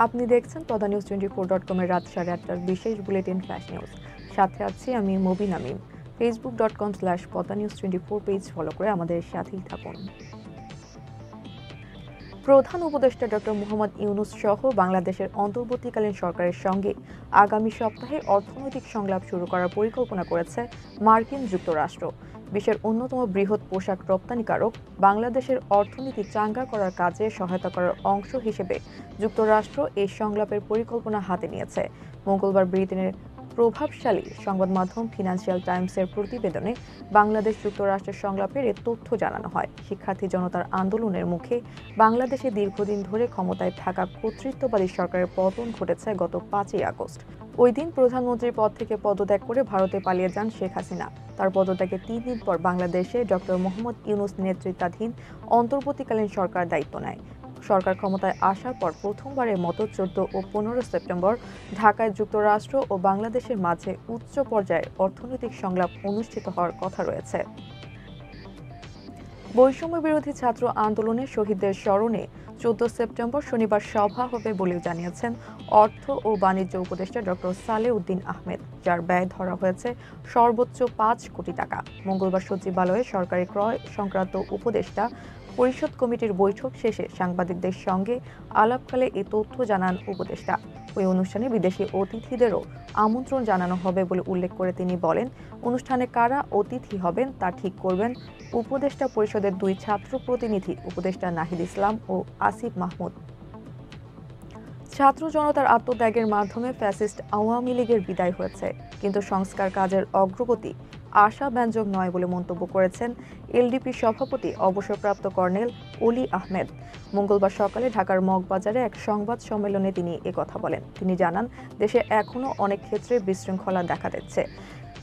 আপনি দেখছেন পদা news 24.com এর রাত 8:30টার বিশেষ বুলেটিন ফ্ল্যাশ নিউজ। সাথে আছি আমি মুবিন আমিন। facebook.com/podanews24 পেজ ফলো করে আমাদের সাথেই থাকুন। প্রধান উপদেষ্টা ডক্টর মোহাম্মদ ইউনূস সহ বাংলাদেশের অন্তর্বর্তীকালীন সরকারের সঙ্গে আগামী সপ্তাহে অর্থনৈতিক সংলাপ শুরু করার পরিকল্পনা করেছে মার্কিন যুক্তরাষ্ট্র। বিশ্বের অন্যতম বৃহৎ পোশাক রপ্তানিকারক বাংলাদেশের অর্থনীতি চাঙ্গা করার কাজে সহায়তা করার অংশ হিসেবে যুক্তরাষ্ট্র এই সংলাপের পরিকল্পনা হাতে নিয়েছে। মঙ্গলবার ব্রিটেনের প্রভাবশালী সংবাদ মাধ্যম ফিনান্সিয়াল টাইমসের প্রতিবেদনে বাংলাদেশ যুক্তরাষ্ট্রের সংলাপের এ তথ্য জানানো হয়। শিক্ষার্থী জনতার আন্দোলনের মুখে বাংলাদেশে দীর্ঘদিন ধরে ক্ষমতায় থাকা কর্তৃত্ববাদী সরকারের পতন ঘটেছে গত 5ই আগস্ট। ওই দিন প্রধানমন্ত্রীর পদ থেকে পদত্যাগ করে ভারতে পালিয়ে যান শেখ হাসিনা। তার পদত্যাগের 3 দিন পর বাংলাদেশে ডক্টর মোহাম্মদ ইউনূস নেতৃত্বাধীন অন্তর্বর্তীকালীন সরকার দায়িত্ব নেয়। সরকার ক্ষমতায় আসার পর প্রথমবারের মতো 14 ও 15 সেপ্টেম্বর ঢাকায় যুক্তরাষ্ট্র ও বাংলাদেশের মাঝে উচ্চ পর্যায়ের অর্থনৈতিক সংলাপ অনুষ্ঠিত হওয়ার কথা রয়েছে। বৈষম্য বিরোধী ছাত্র আন্দোলনে শহীদদের স্মরণে 14 সেপ্টেম্বর শনিবার সভা হবে বলেও জানিয়েছেন অর্থ ও বাণিজ্য উপদেষ্টা ডক্টর সালেহ উদ্দিন আহমেদ, যার ব্যয় ধরা হয়েছে সর্বোচ্চ 5 কোটি টাকা। মঙ্গলবার সচিবালয়ে সরকারি ক্রয় সংক্রান্ত উপদেষ্টা পরিষদ কমিটির বৈঠক শেষে সাংবাদিকদের সঙ্গে আলাপকালে এ তথ্য জানান উপদেষ্টা। ওই অনুষ্ঠানে বিদেশি অতিথিদেরও আমন্ত্রণ জানানো হবে বলে উল্লেখ করে তিনি বলেন, অনুষ্ঠানে কারা অতিথি হবেন তা ঠিক করবেন উপদেষ্টা পরিষদের 2 ছাত্র প্রতিনিধি, উপদেষ্টা নাহিদ ইসলাম ও আসিফ মাহমুদ। ছাত্র জনতার আত্মত্যাগের মাধ্যমে ফ্যাসিস্ট আওয়ামী লীগের বিদায় হয়েছে, কিন্তু সংস্কার কাজের অগ্রগতি আশাব্যঞ্জক নয় বলে মন্তব্য করেছেন এলডিপি সভাপতি অবসরপ্রাপ্ত কর্নেল অলি আহমেদ। মঙ্গলবার সকালে ঢাকার মগবাজারে এক সংবাদ সম্মেলনে তিনি একথা বলেন। তিনি জানান, দেশে এখনও অনেক ক্ষেত্রে বিশৃঙ্খলা দেখা দিচ্ছে।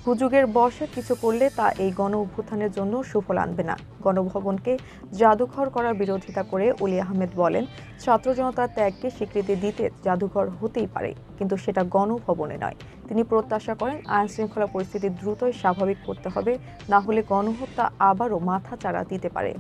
হুজুগের বর্ষে কিছু করলে তা এই গণ অভ্যুত্থানের জন্য সুফল আনবে না। গণভবনকে জাদুঘর করার বিরোধিতা করে অলি আহমেদ বলেন, ছাত্র জনতার ত্যাগকে স্বীকৃতি দিতে জাদুঘর হতেই পারে, কিন্তু সেটা গণভবনে নয়। তিনি প্রত্যাশা করেন আইন শৃঙ্খলা পরিস্থিতি দ্রুতই স্বাভাবিক করতে হবে, না হলে গণহত্যা আবারও মাথাচাড়া দিতে পারে।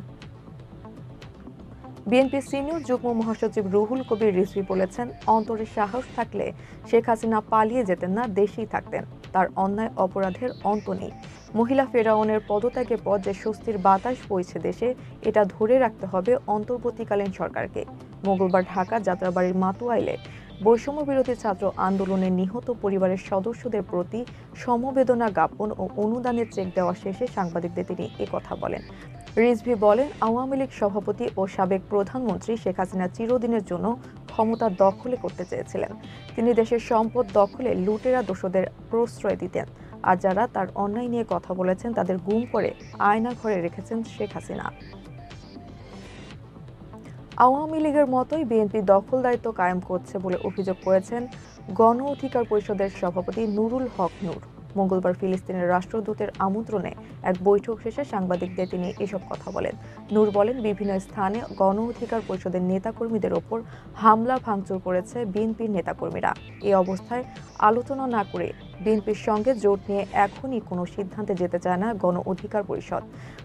বিএনপি সিনিয়র যুগ্ম মহাসচিব রুহুল কবির রিজভী বলেছেন, অন্তরে সাহস থাকলে শেখ হাসিনা পালিয়ে যেতেন না, দেশেই থাকতেন। তার অন্যায় অপরাধের অন্ত নেই। মহিলা ফেরাউনের পদত্যাগের পর যে স্বস্তির বাতাস বইছে দেশে, এটা ধরে রাখতে হবে অন্তর্বর্তীকালীন সরকারকে। মঙ্গলবার ঢাকা যাত্রাবাড়ির মাতুয়াইলে বৈষম্য বিরোধী ছাত্র আন্দোলনে নিহত পরিবারের সদস্যদের প্রতি সমবেদনা জ্ঞাপন ও অনুদানের চেক দেওয়া শেষে সাংবাদিকদের তিনি একথা বলেন। রিজভী বলেন, আওয়ামী লীগ সভাপতি ও সাবেক প্রধানমন্ত্রী শেখ হাসিনা চিরদিনের জন্য ক্ষমতা দখলে করতে চেয়েছিলেন। তিনি দেশের সম্পদ দখলে লুটেরা দোষদের প্রশ্রয় দিতেন, আর যারা তার অন্যায় নিয়ে কথা বলেছেন তাদের গুম করে আয়না ঘরে রেখেছেন শেখ হাসিনা। আওয়ামী লীগের মতোই বিএনপি দখলদারিত্ব কায়েম করছে বলে অভিযোগ করেছেন গণ অধিকার পরিষদের সভাপতি নুরুল হক নূর। মঙ্গলবার ফিলিস্তিনের রাষ্ট্রদূতের আমন্ত্রণে এক বৈঠক শেষে সাংবাদিকদের তিনি এসব কথা বলেন। নূর বলেন, বিভিন্ন স্থানে গণ অধিকার পরিষদের নেতাকর্মীদের ওপর হামলা ভাঙচুর করেছে বিএনপির নেতাকর্মীরা। এই অবস্থায় আলোচনা না করে বিএনপির সঙ্গে জোট নিয়ে এখনই কোনো সিদ্ধান্তে যেতে চায় না গণ অধিকার পরিষদ।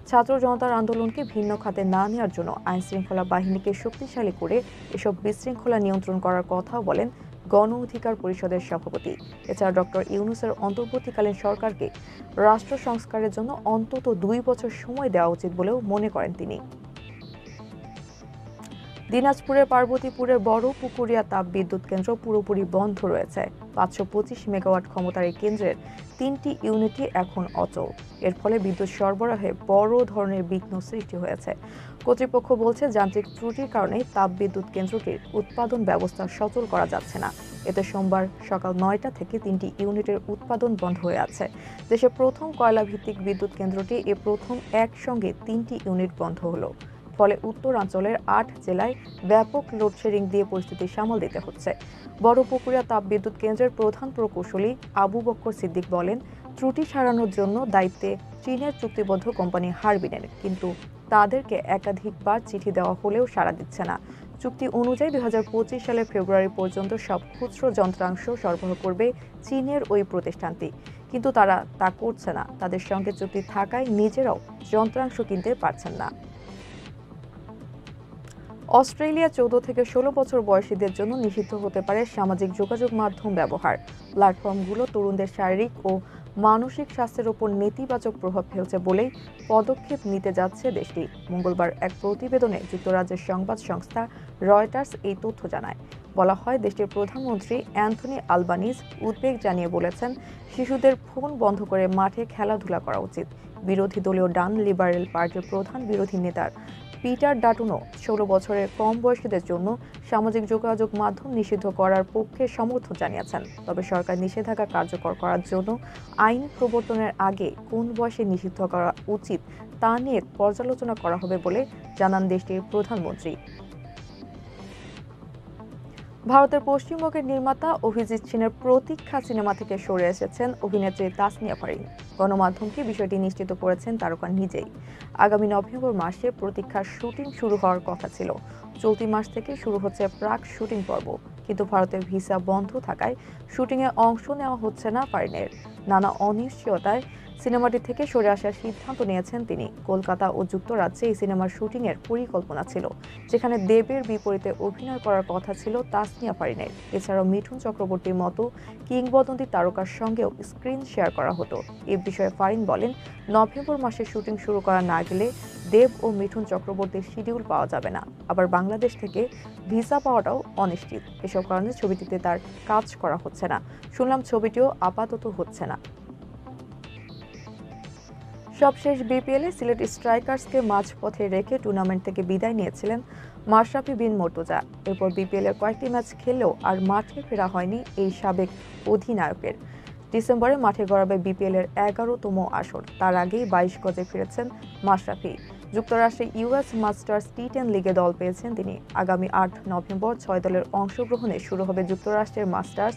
ছাত্র জনতার আন্দোলনকে ভিন্ন খাতে না নেওয়ার জন্য আইন শৃঙ্খলা বাহিনীকে শক্তিশালী করে এসব বিশৃঙ্খলা নিয়ন্ত্রণ করার কথাও বলেন গণ অধিকার পরিষদের সভাপতি। এছাড়া ডক্টর ইউনূসের অন্তর্বর্তীকালীন সরকারকে রাষ্ট্র সংস্কারের জন্য অন্তত 2 বছর সময় দেওয়া উচিত বলেও মনে করেন তিনি। দিনাজপুরের পার্বতীপুরের বড় পুকুরিয়া তাপ বিদ্যুৎ কেন্দ্র পুরোপুরি বন্ধ রয়েছে। 525 মেগাওয়াট ক্ষমতার এই কেন্দ্রের 3টি ইউনিটই এখন অচল। এর ফলে বিদ্যুৎ সরবরাহে বড় ধরনের বিঘ্ন সৃষ্টি হয়েছে। কর্তৃপক্ষ বলছে, যান্ত্রিক ত্রুটির কারণে তাপ বিদ্যুৎ কেন্দ্রটির উৎপাদন ব্যবস্থা সচল করা যাচ্ছে না। এতে সোমবার সকাল 9টা থেকে 3টি ইউনিটের উৎপাদন বন্ধ হয়ে আছে। দেশের প্রথম কয়লা ভিত্তিক বিদ্যুৎ কেন্দ্রটি প্রথম একসঙ্গে 3টি ইউনিট বন্ধ হলো। ফলে উত্তরাঞ্চলের 8 জেলায় ব্যাপক লোডশেডিং দিয়ে পরিস্থিতি সামাল দিতে হচ্ছে। বড় পুকুরিয়া তাপ বিদ্যুৎ কেন্দ্রের প্রধান প্রকৌশলী আবু বক্কর সিদ্দিক বলেন, ত্রুটি সারানোর জন্য দায়িত্বে চীনের চুক্তিবদ্ধ কোম্পানি হারবিনের, কিন্তু তাদেরকে একাধিকবার চিঠি দেওয়া হলেও সাড়া দিচ্ছে না। চুক্তি অনুযায়ী 2025 সালের ফেব্রুয়ারি পর্যন্ত সব খুচরো যন্ত্রাংশ সরবরাহ করবে চীনের ওই প্রতিষ্ঠানটি, কিন্তু তারা তা করছে না। তাদের সঙ্গে চুক্তি থাকায় নিজেরাও যন্ত্রাংশ কিনতে পারছেন না। অস্ট্রেলিয়া 14 থেকে 16 বছর বয়সীদের জন্য নিষিদ্ধ হতে পারে সামাজিক যোগাযোগ মাধ্যম ব্যবহার। প্ল্যাটফর্মগুলো তরুণদের শারীরিক ও মানসিক স্বাস্থ্যের উপর নেতিবাচক প্রভাব ফেলছে বলেই পদক্ষেপ নিতে যাচ্ছে দেশটি। মঙ্গলবার এক প্রতিবেদনে যুক্তরাজ্যের সংবাদ সংস্থা রয়টার্স এই তথ্য জানায়। বলা হয়, দেশটির প্রধানমন্ত্রী অ্যান্থনি আলবানিজ উদ্বেগ জানিয়ে বলেছেন, শিশুদের ফোন বন্ধ করে মাঠে খেলাধুলা করা উচিত। বিরোধী দলীয় ডান লিবারেল পার্টির প্রধান বিরোধী নেতার পিটার ডাটুনো 16 বছরের কম বয়সীদের জন্য সামাজিক যোগাযোগ মাধ্যম নিষিদ্ধ করার পক্ষে সমর্থন জানিয়েছেন। তবে সরকার নিষেধাজ্ঞা কার্যকর করার জন্য আইন প্রবর্তনের আগে কোন বয়সে নিষিদ্ধ করা উচিত তা নিয়ে পর্যালোচনা করা হবে বলে জানান দেশটির প্রধানমন্ত্রী। ভারতের পশ্চিমবঙ্গের নির্মাতা অভিজিৎ সেনের প্রতীক্ষা সিনেমা থেকে সরে এসেছেন অভিনেত্রী তাসনিয়া ফারিন। গণমাধ্যমকে বিষয়টি নিশ্চিত করেছেন তারকা নিজেই। আগামী নভেম্বর মাসে প্রতীক্ষার শুটিং শুরু হওয়ার কথা ছিল। চলতি মাস থেকে শুরু হচ্ছে প্রাক শুটিং পর্ব, কিন্তু ভারতের ভিসা বন্ধ থাকায় শুটিংয়ে অংশ নেওয়া হচ্ছে না ফারিনের। নানা অনিশ্চয়তায় সিনেমাটি থেকে সরে আসার সিদ্ধান্ত নিয়েছেন তিনি। কলকাতা ও যুক্তরাজ্যে এই সিনেমার শুটিংয়ের পরিকল্পনা ছিল, যেখানে দেবের বিপরীতে অভিনয় করার কথা ছিল তাসনিয়া ফারিনের। এছাড়াও মিঠুন চক্রবর্তীর মতো কিংবদন্তি তারকার সঙ্গেও স্ক্রিন শেয়ার করা হতো। এ বিষয়ে ফারিন বলেন, নভেম্বর মাসে শুটিং শুরু করা না গেলে দেব ও মিঠুন চক্রবর্তীর শিডিউল পাওয়া যাবে না। আবার বাংলাদেশ থেকে ভিসা পাওয়াটাও অনিশ্চিত। এসব কারণে ছবিটিতে তার কাজ করা হচ্ছে না। শুনলাম ছবিটিও আপাতত হচ্ছে না। সবশেষ বিপিএলে সিলেট স্ট্রাইকার্সকে মাঝপথে রেখে টুর্নামেন্ট থেকে বিদায় নিয়েছিলেন মাশরাফি বিন মর্তুজা। এরপর বিপিএলের কয়েকটি ম্যাচ খেলেও আর মাঠে ফেরা হয়নি এই সাবেক অধিনায়কের। ডিসেম্বরে মাঠে গড়াবে বিপিএলের 11তম আসর। তার আগেই 22 গজে ফিরেছেন মাশরাফি। যুক্তরাষ্ট্রে ইউএস মাস্টার্স টি10 লিগে দল পেয়েছেন তিনি। আগামী 8 নভেম্বর 6 দলের অংশগ্রহণে শুরু হবে যুক্তরাষ্ট্রের মাস্টার্স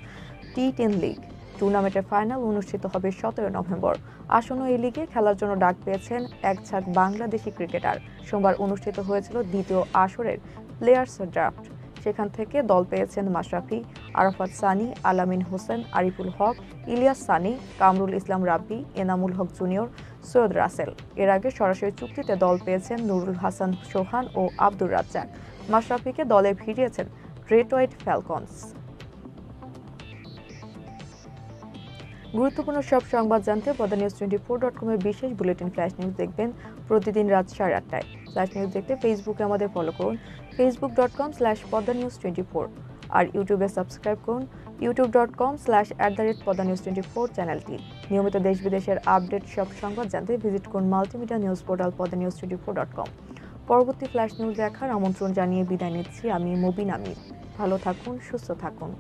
টি10 লিগ। টুর্নামেন্টের ফাইনাল অনুষ্ঠিত হবে 17 নভেম্বর। আসন্ন এই লিগে খেলার জন্য ডাক পেয়েছেন এক ঝাঁক বাংলাদেশি ক্রিকেটার। সোমবার অনুষ্ঠিত হয়েছিল দ্বিতীয় আসরের প্লেয়ার্স ড্রাফট। সেখান থেকে দল পেয়েছেন মাশরাফি, আরাফাত সানি, আলামিন হোসেন, আরিফুল হক, ইলিয়াস সানি, কামরুল ইসলাম রাব্বি, এনামুল হক জুনিয়র, সৈয়দ রাসেল। এর আগে সরাসরি চুক্তিতে দল পেয়েছেন নুরুল হাসান সোহান ও আব্দুর রাজ্জাক। মাশরাফিকে দলে ভিড়িয়েছেন গ্রেট হোয়াইট ফ্যালকনস। গুরুত্বপূর্ণ সব সংবাদ জানতে পদ্মানিউজ24.com এর বিশেষ বুলেটিন ফ্ল্যাশ নিউজ দেখবেন প্রতিদিন রাত 8:30টায়। ফ্ল্যাশ নিউজ দেখতে ফেসবুকে আমাদের ফলো করুন facebook.com/পদ্মানিউজ24, আর ইউটিউবে সাবস্ক্রাইব করুন youtube.com/@পদ্মানিউজ24 চ্যানেলটি। নিয়মিত দেশ বিদেশের আপডেট সব সংবাদ জানতে ভিজিট করুন মাল্টিমিডিয়া নিউজ পোর্টাল পদ্মানিউজ24.com। পরবর্তী ফ্ল্যাশ নিউজ দেখার আমন্ত্রণ জানিয়ে বিদায় নিচ্ছি আমি মুবিন আমির। ভালো থাকুন, সুস্থ থাকুন।